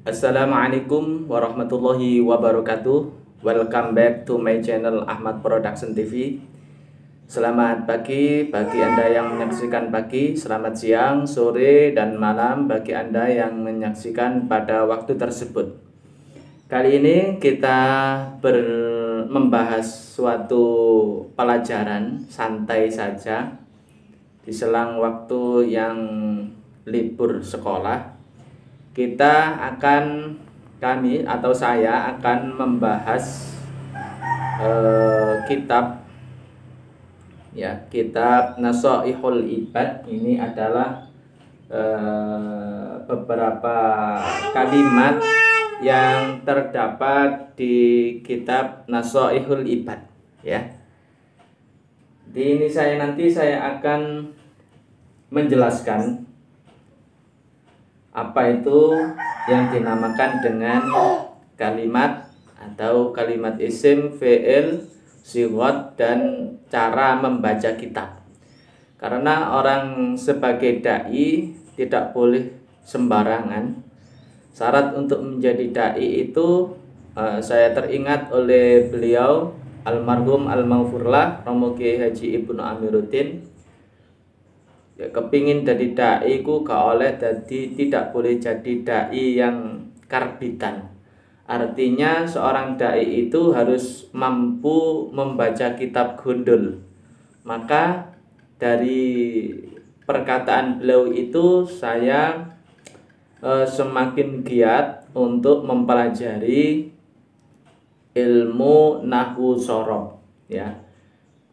Assalamualaikum warahmatullahi wabarakatuh. Welcome back to my channel Ahmad Production TV. Selamat pagi bagi Anda yang menyaksikan pagi, selamat siang, sore, dan malam bagi Anda yang menyaksikan pada waktu tersebut. Kali ini kita membahas suatu pelajaran santai saja di selang waktu yang libur sekolah. Saya akan membahas kitab Nasoihul Ibad. Ini adalah beberapa kalimat yang terdapat di kitab Nasoihul Ibad, ya. Saya akan menjelaskan apa itu yang dinamakan dengan kalimat atau kalimat isim, fi'il, sighat, dan cara membaca kitab. Karena orang sebagai dai tidak boleh sembarangan. Syarat untuk menjadi dai itu saya teringat oleh beliau almarhum al-maghfurlah Romo Kiai Haji Ibnu Amiruddin. Kepingin jadi dai ku gak oleh tidak boleh jadi dai yang karbitan. Artinya seorang dai itu harus mampu membaca kitab gundul. Maka dari perkataan beliau itu saya semakin giat untuk mempelajari ilmu nahwu shorof, ya.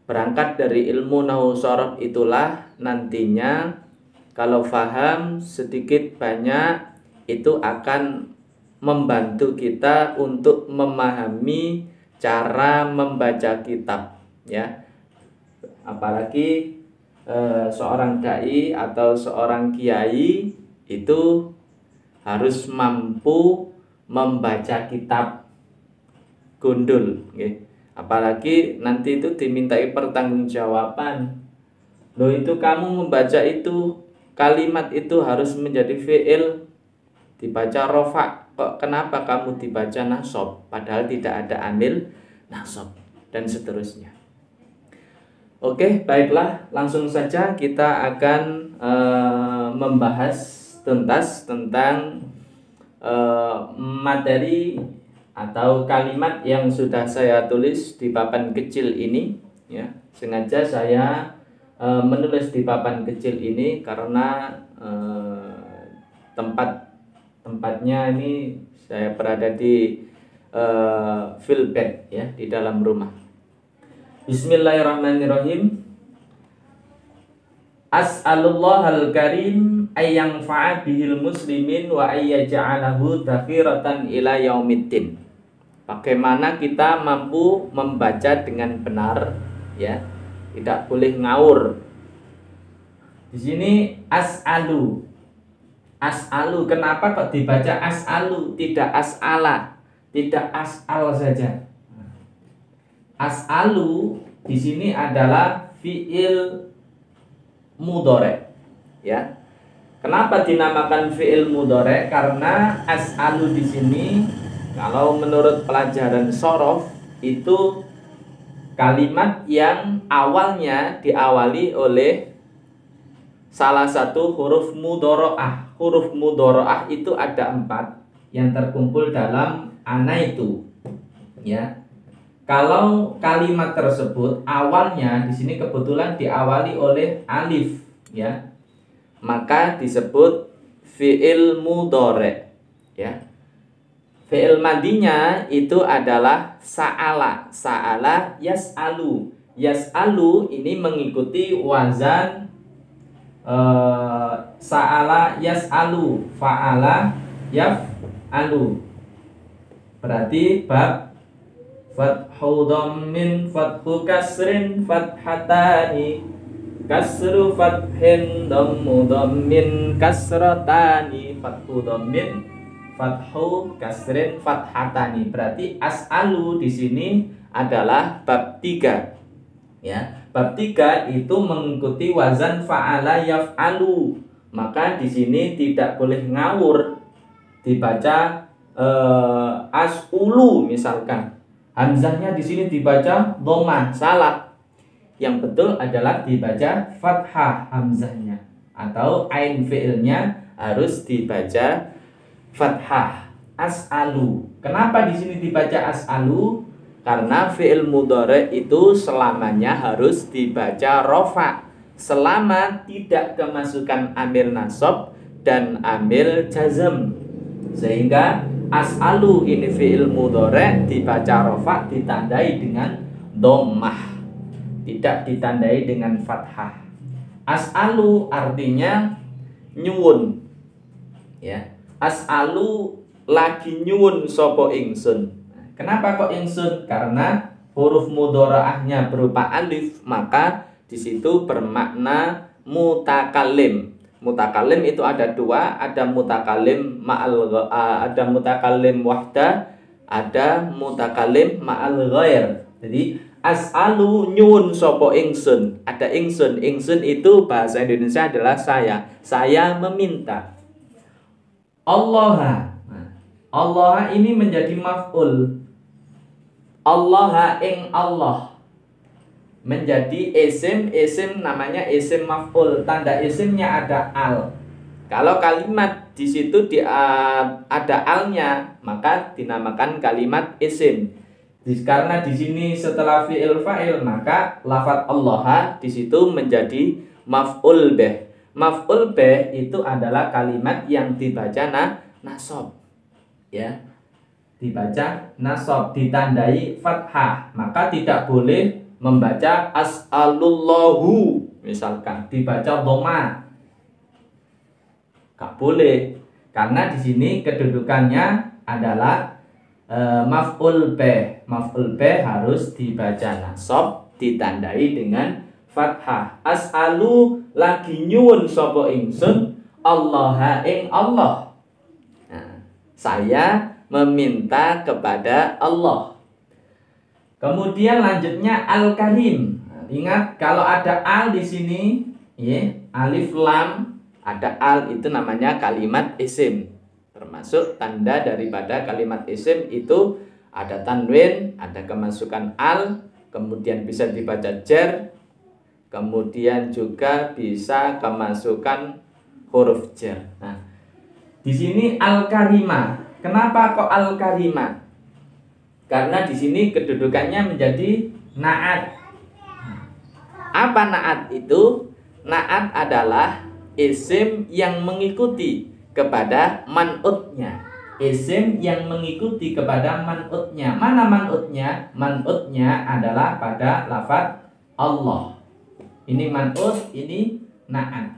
Berangkat dari ilmu nahwu shorof itulah nantinya kalau paham sedikit banyak itu akan membantu kita untuk memahami cara membaca kitab, ya. Apalagi seorang dai atau seorang kiai itu harus mampu membaca kitab gundul, okay. Apalagi nanti itu dimintai pertanggungjawaban. Loh, itu kamu membaca itu kalimat itu harus menjadi fi'il, dibaca rofa, kok kenapa kamu dibaca nasab padahal tidak ada amil nasab, dan seterusnya. Oke, baiklah, langsung saja kita akan membahas tuntas tentang materi atau kalimat yang sudah saya tulis di papan kecil ini, ya. Sengaja saya menulis di papan kecil ini karena tempatnya ini saya berada di field bed, ya, di dalam rumah. Bismillahirrahmanirrahim. As'alullahal karim ayyang fa'a bihil muslimin wa ayyaja'alahu dakhiratan ila yaumiddin. Bagaimana kita mampu membaca dengan benar, ya, tidak boleh ngawur. Di sini as'alu. As'alu, kenapa kok dibaca as'alu, tidak as'ala, tidak as'al saja? As'alu di sini adalah fi'il mudhari', ya. Kenapa dinamakan fi'il mudhari'? Karena as'alu di sini kalau menurut pelajaran shorof itu kalimat yang awalnya diawali oleh salah satu huruf mudhoro'ah. Huruf mudhoro'ah itu ada 4 yang terkumpul dalam ana itu, ya. Kalau kalimat tersebut awalnya di sini kebetulan diawali oleh alif, ya, maka disebut fi'il mudhari', ya. Fi'il madinya itu adalah sa'ala. Sa'ala yas'alu. Yas'alu ini mengikuti wazan sa'ala yas'alu, fa'ala yaf'alu. Berarti bab fathu dhammin, fathu kasrin, fathatani, kasru fathin, dhammu dhammin, kasratani, fathu dhammin, fathu kasrin, fathatani. Berarti as'alu di sini adalah bab 3, ya. Bab 3 itu mengikuti wazan fa'ala yaf'alu. Maka di sini tidak boleh ngawur. dibaca as'ulu misalkan. Hamzahnya di sini dibaca dhammah, salah. Yang betul adalah dibaca fathah hamzahnya, atau ain fi'ilnya harus dibaca fathah. As'alu. Kenapa di sini dibaca as'alu? Karena fi'il mudhari itu selamanya harus dibaca rofa, selama tidak kemasukan amil nasab dan amil jazm. Sehingga as'alu ini fi'il mudhari dibaca rofa ditandai dengan dhammah, tidak ditandai dengan fathah. As'alu artinya nyuwun, ya. As'alu lagi nyuwun sapa ingsun. Kenapa kok ingsun? Karena huruf mudharaahnya berupa alif, maka di situ bermakna mutakallim. Mutakallim itu ada dua, ada mutakallim ada mutakallim wahda, ada mutakallim ma'al ghair. Jadi as'alu nyuwun sapa ingsun. Ada ingsun. Ingsun itu bahasa Indonesia adalah saya. Saya meminta. Allah. Allah ini menjadi maf'ul. Allah ing Allah menjadi isim. Isim namanya isim maf'ul. Tanda isimnya ada al. Kalau kalimat di situ ada alnya, maka dinamakan kalimat isim. Karena di sini setelah fi'il fa'il, maka lafadz Allah di situ menjadi maf'ul bih. Maf'ul bih itu adalah kalimat yang dibaca nasab, ya, dibaca nasab ditandai fathah, maka tidak boleh membaca as'alullahu misalkan dibaca dhammah, gak boleh, karena di sini kedudukannya adalah maf'ul bih. Maf'ul bih harus dibaca nasab ditandai dengan fathah. As'alu lagi nyuwun sapa ingsun Allah ing Allah. Nah, saya meminta kepada Allah. Kemudian lanjutnya al-karim. Nah, ingat kalau ada al di sini, ya, alif lam, ada al itu namanya kalimat isim. Termasuk tanda daripada kalimat isim itu ada tanwin, ada kemasukan al, kemudian bisa dibaca jar, kemudian juga bisa kemasukan huruf jar. Nah, di sini al-karimah. Kenapa kok al-karimah? Karena di sini kedudukannya menjadi na'at. Apa na'at itu? Na'at adalah isim yang mengikuti kepada man'utnya. Isim yang mengikuti kepada man'utnya. Mana man'utnya? Man'utnya adalah pada lafadz Allah. Ini man'ut, ini na'at.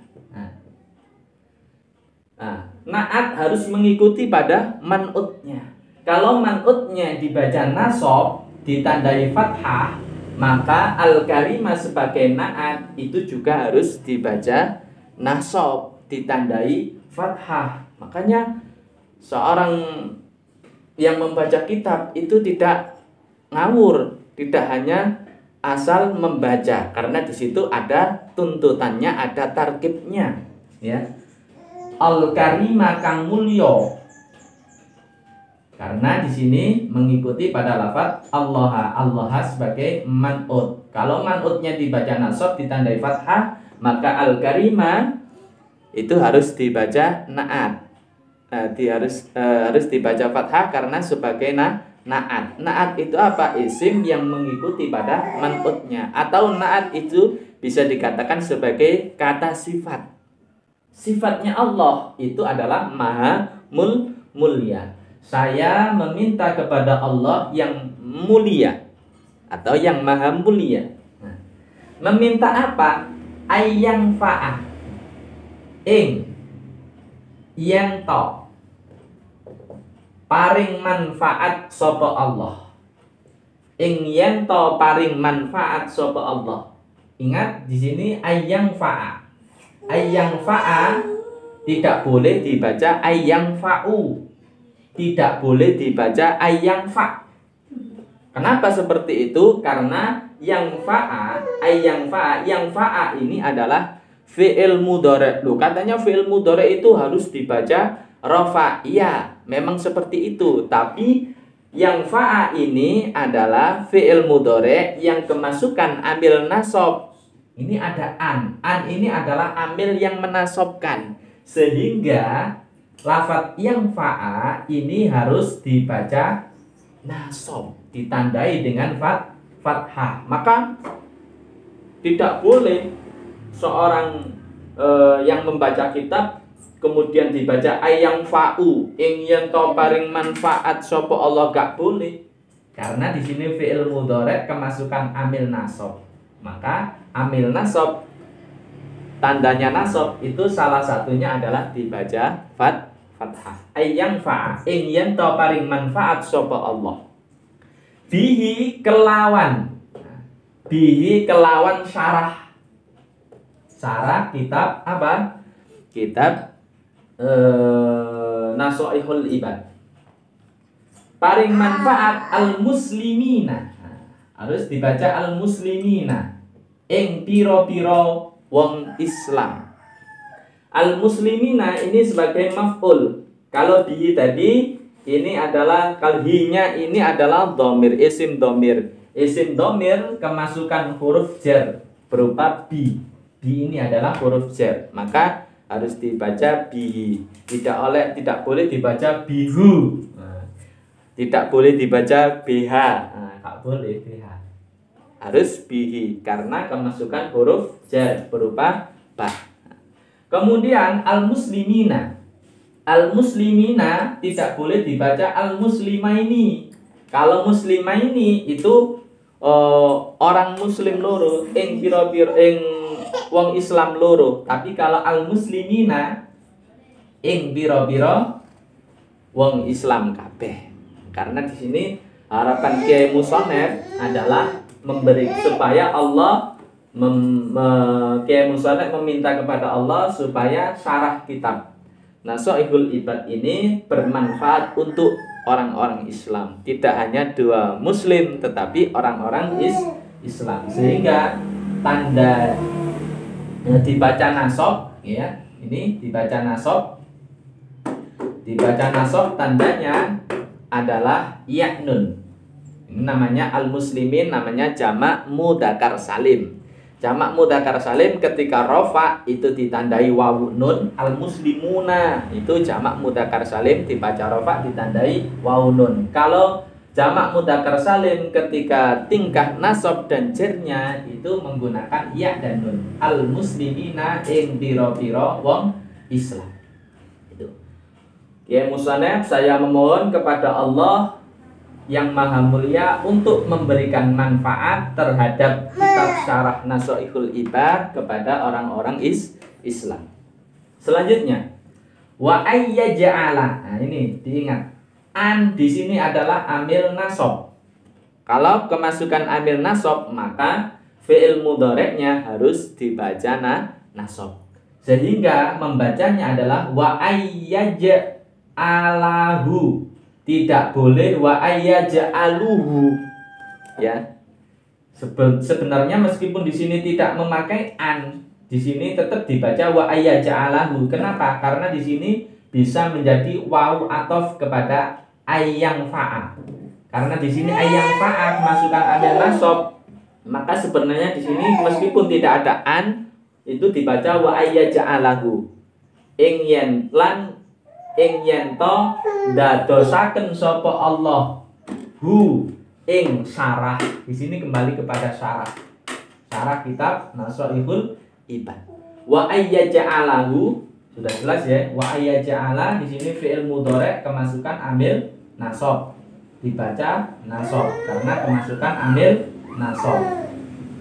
Na'at harus mengikuti pada man'utnya. Kalau man'utnya dibaca nasab ditandai fathah, maka al-karimah sebagai na'at itu juga harus dibaca nasab ditandai fathah. Makanya seorang yang membaca kitab itu tidak ngawur, tidak hanya asal membaca, karena di situ ada tuntutannya, ada tarkibnya, ya. Al-karimah kang mulya. Karena di sini mengikuti pada lafadz Allah. Allah sebagai man'ut. Kalau man'utnya dibaca nasab ditandai fathah, maka al-karimah itu harus dibaca na'at. Harus dibaca fathah karena sebagai na'at. Na'at itu apa? Isim yang mengikuti pada man'utnya. Atau na'at itu bisa dikatakan sebagai kata sifat. Sifatnya Allah itu adalah maha mulia. Saya meminta kepada Allah yang mulia atau yang maha mulia. Nah, meminta apa? Ayyang fa'ah ing yang to paring manfaat sapa Allah. Ing yang to paring manfaat sapa Allah. Ingat di sini ayyang fa'ah. Ayyang fa'a tidak boleh dibaca ayyang fa'u. Tidak boleh dibaca ayyang fa'. Kenapa seperti itu? Karena yang fa'a, ayyang fa'a, yang fa'a ini adalah fi'il mudhari'. Loh, katanya fi'il mudhari' itu harus dibaca Rofa, iya, memang seperti itu. Tapi yang fa'a ini adalah fi'il mudhari yang kemasukan amil nasab. Ini ada an. An ini adalah amil yang menasobkan. Sehingga lafadz yang fa'a ini harus dibaca nasab, ditandai dengan fathah. Maka tidak boleh seorang yang membaca kitab kemudian dibaca ayang fa'u ing yen to paring manfaat sapa Allah, gak boleh. Karena di sini fi'il mudhari kemasukan amil nasab. Maka amil nasab, tandanya nasab itu salah satunya adalah dibaca fathah. Ayang fa'a ing yen to paring manfaat sapa Allah. Bihi kelawan. Bihi kelawan syarah. Syarah kitab apa? Kitab Nasoihul Ibad. Paring manfaat al-muslimina. Harus dibaca al-muslimina. Ing piro-piro wong Islam. Al-muslimina ini sebagai maf'ul. Kalau di tadi ini adalah kalhinya ini adalah dhamir, isim dhamir. Isim dhamir kemasukan huruf jar berupa bi. Bi ini adalah huruf jar. Maka harus dibaca bihi. Tidak boleh dibaca bihu. Tidak boleh dibaca bh. Tak boleh bh. Harus bihi karena kemasukan huruf jar berupa ba. Kemudian al-muslimina. Al-muslimina tidak boleh dibaca al-muslimaini. Kalau muslimaini itu orang muslim loro ing pira-pira ing wong Islam loro. Tapi kalau al-muslimina ing pira-pira wong Islam kabeh. Karena di sini harapan Kiai Musonef adalah memberi supaya Allah Kiai Musonef meminta kepada Allah supaya syarah kitab Nasoihul Ibad ini bermanfaat untuk orang-orang Islam. Tidak hanya dua muslim tetapi orang-orang Islam. Sehingga tanda dibaca nasab ya, ini dibaca nasab. Dibaca nasab tandanya adalah ya nun. Ini namanya al-muslimin, namanya jamak mudzakkar salim. Jamak mudzakkar salim ketika rafa itu ditandai wawu nun. Al-muslimuna itu jamak mudzakkar salim dibaca rafa ditandai wawu nun. Kalau jamak mudzakkar salim ketika tingkah nasab dan jernya itu menggunakan ya dan nun. Al-muslimina ing pira-pira wong Islam. Itu. Ya Musonef, saya memohon kepada Allah yang maha mulia untuk memberikan manfaat terhadap kitab syarah Nasoihul Ibad kepada orang-orang Islam. Selanjutnya, wa ayyaja'ala. Nah, ini diingat. An di sini adalah amil nasab. Kalau kemasukan amil nasab, maka fi'il mudhari'nya harus dibaca nasab. Sehingga membacanya adalah wa ayyaja'alahu. Tidak boleh wa ayyaja'aluhu. Ya. Sebenarnya meskipun di sini tidak memakai an, di sini tetap dibaca wa ayyaja'alahu. Kenapa? Karena di sini bisa menjadi wawu ataf kepada ayyang fa'a. Karena di sini ayyang fa'a kemasukan amil nasab, maka sebenarnya di sini meskipun tidak ada an, itu dibaca wa ayyaja'alahu. Ing yen lan ing yen to dadosaken sapa Allah hu ing syarah. Di sini kembali kepada syarah. Syarah kitab Nasoihul Ibad. Wa ayyaja'alahu sudah jelas ya. Wa ayyaja'ala di sini fi'il mudhari kemasukan amil nasab. Dibaca nasab karena kemasukan amil nasab.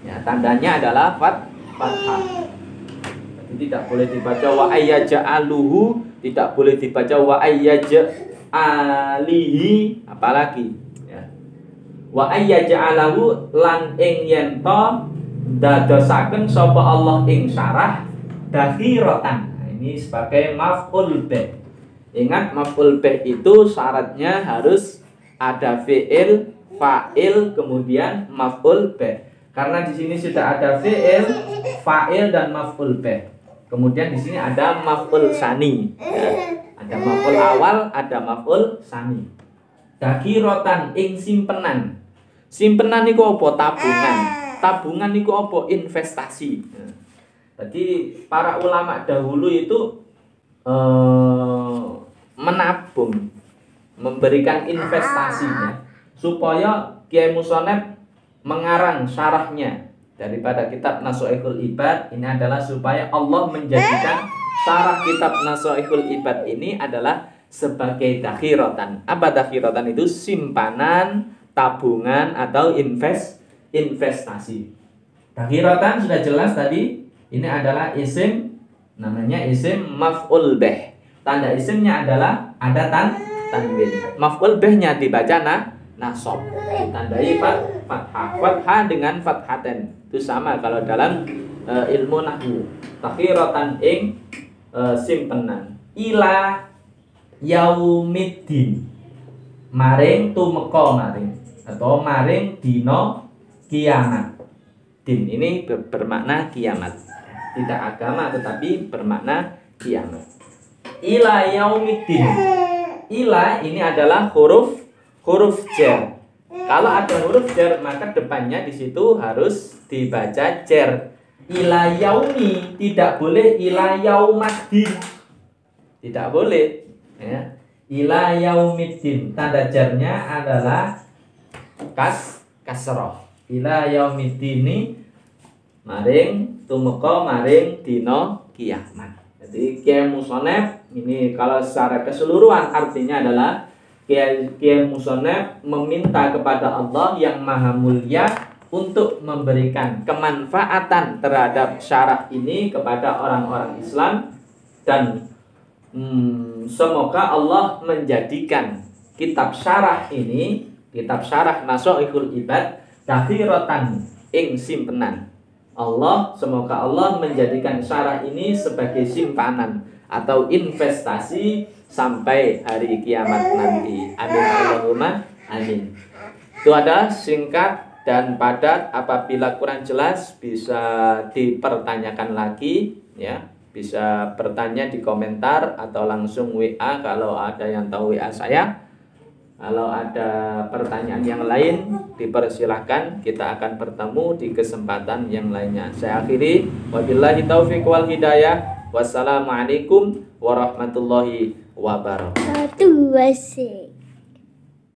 Ya, tandanya adalah fathah. Jadi tidak boleh dibaca wa ayyaja'aluhu, tidak boleh dibaca wa ayyaja'alihi, apalagi ya. Wa ayyaja'alahu lan ing yen to dadosaken sapa Allah ing syarah dakhiratan. Nah, ini sebagai maf'ul bih. Ingat maf'ul bih itu syaratnya harus ada fi'il, fa'il, kemudian maf'ul bih. Karena di sini sudah ada fi'il, fa'il dan maf'ul bih. Kemudian di sini ada maf'ul sani. Ya. Ada maf'ul awal, ada maf'ul tsani. Dakhiratan ing simpenan. Simpenan niku apa? Tabungan. Tabungan niku apa? Investasi. Jadi para ulama dahulu itu menabung, memberikan investasinya supaya Kiai Musonef mengarang syarahnya daripada kitab Nashaikhul Ibad ini adalah supaya Allah menjadikan syarah kitab Nashaikhul Ibad ini adalah sebagai dakhiratan. Apa dakhiratan itu? Simpanan, tabungan atau investasi. Dakhiratan sudah jelas tadi. Ini adalah isim, namanya isim maf'ul bih. Tanda isimnya adalah ada tanwin. Maf'ul bihnya dibaca nasab, ditandai fathah dengan fathaten. Itu sama kalau dalam ilmu nahwu. Dakhiratan ing simpenan. Ila yaumiddin, maring tumeka maring atau maring dina kiamat. Din ini bermakna kiamat, tidak agama tetapi bermakna kiamat. Ila yaumiddin. Ila ini adalah huruf jar. Kalau ada huruf jar maka depannya di situ harus dibaca jar. Ila yaumi, tidak boleh ila yaumaddin. Tidak boleh ya. Ila yaumiddin, tanda jarnya adalah kasroh. Ila yaumiddini, maring tumeka maring dina kiamat. Jadi Kiai Musonef ini kalau secara keseluruhan artinya adalah Kiai Musonef meminta kepada Allah yang maha mulia untuk memberikan kemanfaatan terhadap syarah ini kepada orang-orang Islam, dan semoga Allah menjadikan kitab syarah ini, kitab syarah Nashaikhul Ibad, dakhiratan ing simpenan. Semoga Allah menjadikan syarah ini sebagai simpanan atau investasi sampai hari kiamat nanti. Amin Allahumma amin. Itu ada singkat dan padat. Apabila kurang jelas bisa dipertanyakan lagi ya. Bisa bertanya di komentar atau langsung WA kalau ada yang tahu WA saya. Kalau ada pertanyaan yang lain dipersilahkan, kita akan bertemu di kesempatan yang lainnya. Saya akhiri, wabillahi taufiq wal hidayah. Wassalamualaikum warahmatullahi wabarakatuh.